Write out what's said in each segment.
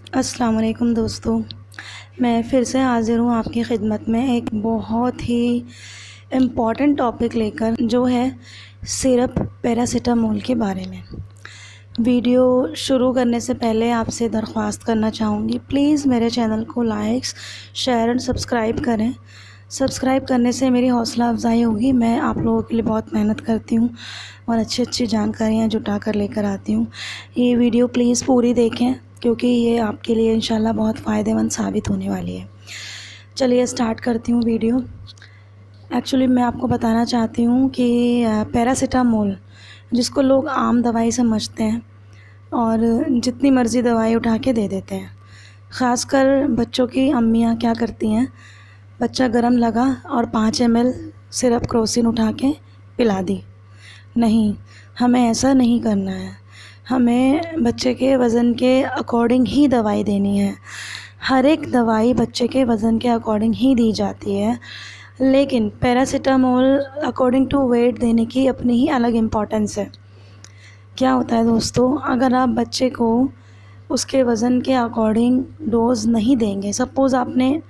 अस्सलाम वालेकुम दोस्तों, मैं फिर से हाज़िर हूँ आपकी खिदमत में एक बहुत ही इम्पॉर्टेंट टॉपिक लेकर, जो है सिरप पैरासिटामोल के बारे में। वीडियो शुरू करने से पहले आपसे दरख्वास्त करना चाहूँगी, प्लीज़ मेरे चैनल को लाइक्स, शेयर एंड सब्सक्राइब करें। सब्सक्राइब करने से मेरी हौसला अफ़ज़ाई होगी। मैं आप लोगों के लिए बहुत मेहनत करती हूँ और अच्छी जानकारियाँ जुटा कर लेकर आती हूँ। ये वीडियो प्लीज़ पूरी देखें, क्योंकि ये आपके लिए इंशाल्लाह बहुत फ़ायदेमंद साबित होने वाली है। चलिए स्टार्ट करती हूँ वीडियो। एक्चुअली मैं आपको बताना चाहती हूँ कि पैरासिटामोल, जिसको लोग आम दवाई समझते हैं और जितनी मर्ज़ी दवाई उठा के दे देते हैं, ख़ासकर बच्चों की अम्मियाँ क्या करती हैं, बच्चा गरम लगा और 5 ml सिरप क्रोसिन उठा के पिला दी। नहीं, हमें ऐसा नहीं करना है। हमें बच्चे के वज़न के अकॉर्डिंग ही दवाई देनी है। हर एक दवाई बच्चे के वज़न के अकॉर्डिंग ही दी जाती है, लेकिन पैरासिटामोल अकॉर्डिंग टू वेट देने की अपनी ही अलग इम्पॉर्टेंस है। क्या होता है दोस्तों, अगर आप बच्चे को उसके वज़न के अकॉर्डिंग डोज़ नहीं देंगे, सपोज़ आपने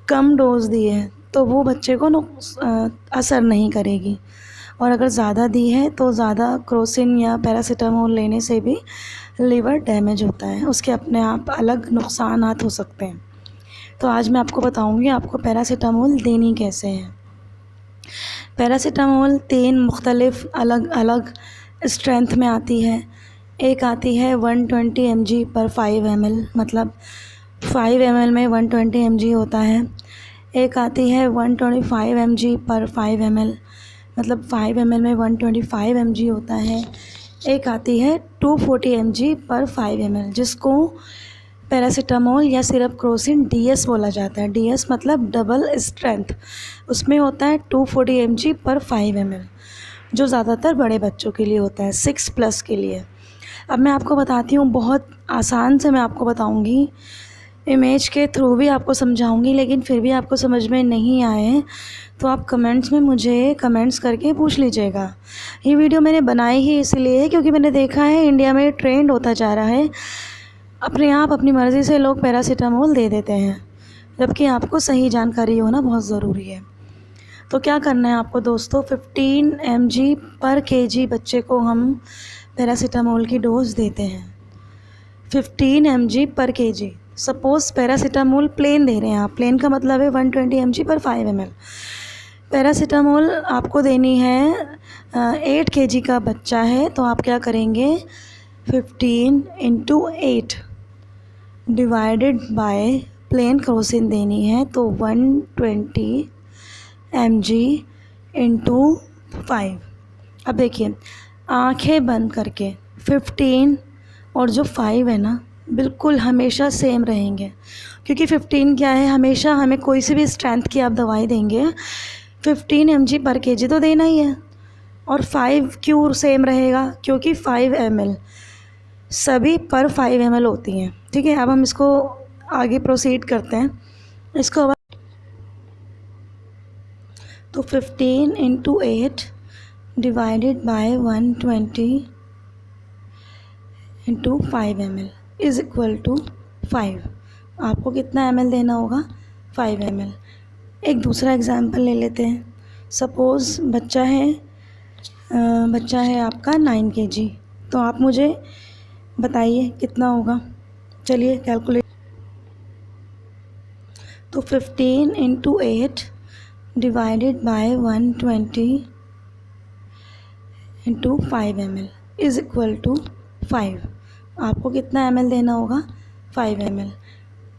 कम डोज़ दी है तो वो बच्चे को असर नहीं करेगी, और अगर ज़्यादा दी है तो ज़्यादा क्रोसिन या पैरासिटामोल लेने से भी लीवर डैमेज होता है, उसके अपने आप अलग नुकसानात हो सकते हैं। तो आज मैं आपको बताऊंगी आपको पैरासिटामोल देनी कैसे है। पैरासिटामोल 3 मुख्तलिफ़ अलग अलग स्ट्रेंथ में आती है। एक आती है 120 mg पर 5 ml, मतलब 5 ml में 120 mg होता है। एक आती है 125 mg पर 5 ml, मतलब 5 ml में 125 mg होता है। एक आती है 240 mg पर 5 ml, जिसको पैरासिटामोल या सिरप क्रोसिन DS बोला जाता है। DS मतलब डबल स्ट्रेंथ, उसमें होता है 240 mg पर 5 ml, जो ज़्यादातर बड़े बच्चों के लिए होता है, 6+ के लिए। अब मैं आपको बताती हूँ, बहुत आसान से मैं आपको बताऊँगी, इमेज के थ्रू भी आपको समझाऊंगी, लेकिन फिर भी आपको समझ में नहीं आए तो आप कमेंट्स में मुझे कमेंट्स करके पूछ लीजिएगा। ये वीडियो मैंने बनाई ही इसलिए है क्योंकि मैंने देखा है इंडिया में ट्रेंड होता जा रहा है, अपने आप अपनी मर्ज़ी से लोग पैरासिटामोल दे देते हैं, जबकि आपको सही जानकारी होना बहुत ज़रूरी है। तो क्या करना है आपको दोस्तों, 15 mg पर kg बच्चे को हम पैरासिटामोल की डोज़ देते हैं। 15 mg पर kg। सपोज़ पैरासिटामोल प्लेन दे रहे हैं आप, प्लेन का मतलब है 120 mg पर 5 ml। पैरासिटामोल आपको देनी है 8 kg का बच्चा है, तो आप क्या करेंगे, 15 × 8 डिवाइडेड बाय प्लेन क्रोसिन देनी है, तो 120 mg × 5। अब देखिए, आंखें बंद करके 15 और जो 5 है ना, बिल्कुल हमेशा सेम रहेंगे, क्योंकि 15 क्या है, हमेशा हमें कोई सी भी स्ट्रेंथ की आप दवाई देंगे 15 mg पर kg तो देना ही है। और 5 क्यों सेम रहेगा, क्योंकि 5 ml सभी पर 5 ml होती हैं। ठीक है, अब हम इसको आगे प्रोसीड करते हैं। इसको अब तो 15 × 8 divided by 120 × 5 ml is equal to 5। आपको कितना ml देना होगा, 5 ml। एक दूसरा एग्जांपल ले लेते हैं। सपोज़ बच्चा है आपका 9 kg, तो आप मुझे बताइए कितना होगा। चलिए कैलकुलेट। तो 15 × 8 divided by 120 × 5 ml is equal to 5। आपको कितना ml देना होगा, 5 ml।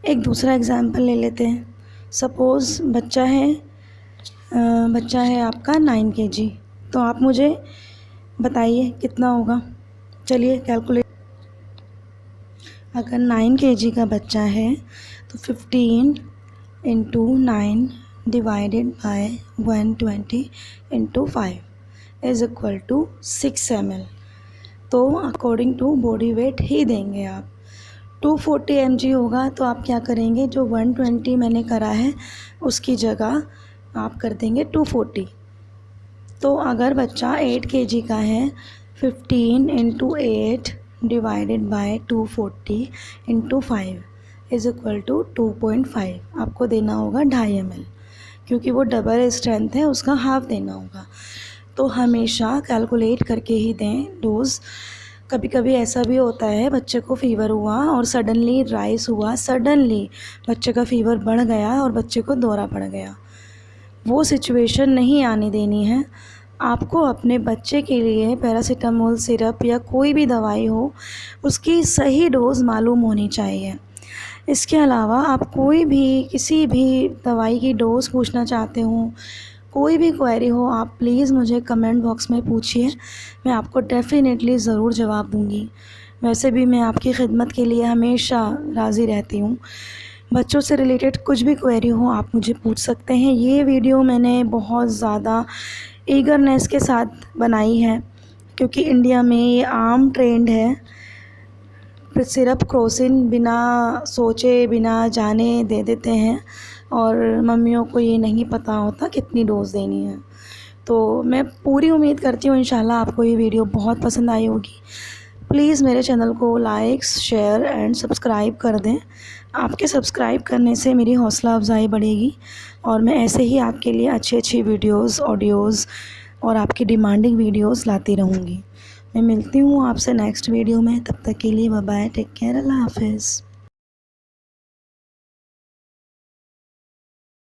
एक दूसरा एग्जांपल ले लेते हैं। सपोज़ बच्चा है आपका 9 kg, तो आप मुझे बताइए कितना होगा। चलिए कैलकुलेट। अगर 9 kg का बच्चा है तो 15 × 9 divided by 120 × 5 is equal to 6 ml। तो अकॉर्डिंग टू बॉडी वेट ही देंगे आप। 240 mg होगा तो आप क्या करेंगे, जो 120 मैंने करा है उसकी जगह आप कर देंगे 240। तो अगर बच्चा 8 kg का है, 15 × 8 divided by 240 into 5 is equal to 2.5। आपको देना होगा 2.5 ml, क्योंकि वो डबल स्ट्रेंथ है, उसका हाफ देना होगा। तो हमेशा कैलकुलेट करके ही दें डोज़। कभी कभी ऐसा भी होता है बच्चे को फ़ीवर हुआ और सडनली राइस हुआ, सडनली बच्चे का फ़ीवर बढ़ गया और बच्चे को दौरा पड़ गया। वो सिचुएशन नहीं आने देनी है। आपको अपने बच्चे के लिए पैरासीटामोल सिरप या कोई भी दवाई हो, उसकी सही डोज़ मालूम होनी चाहिए। इसके अलावा आप कोई भी किसी भी दवाई की डोज़ पूछना चाहते हो, कोई भी क्वेरी हो, आप प्लीज़ मुझे कमेंट बॉक्स में पूछिए, मैं आपको डेफ़िनेटली ज़रूर जवाब दूँगी। वैसे भी मैं आपकी खिदमत के लिए हमेशा राज़ी रहती हूँ। बच्चों से रिलेटेड कुछ भी क्वेरी हो आप मुझे पूछ सकते हैं। ये वीडियो मैंने बहुत ज़्यादा ईगरनेस के साथ बनाई है, क्योंकि इंडिया में ये आम ट्रेंड है, फिर सिरप क्रोसिन बिना सोचे बिना जाने दे देते हैं और मम्मियों को ये नहीं पता होता कितनी डोज़ देनी है। तो मैं पूरी उम्मीद करती हूँ इंशाल्लाह आपको ये वीडियो बहुत पसंद आई होगी। प्लीज़ मेरे चैनल को लाइक, शेयर एंड सब्सक्राइब कर दें। आपके सब्सक्राइब करने से मेरी हौसला अफजाई बढ़ेगी और मैं ऐसे ही आपके लिए अच्छी अच्छी वीडियोस, ऑडियोज़ और आपकी डिमांडिंग वीडियोस लाती रहूँगी। मैं मिलती हूँ आपसे नेक्स्ट वीडियो में। तब तक के लिए बाय बाय, टेक केयर, अल्लाह हाफ़िज़।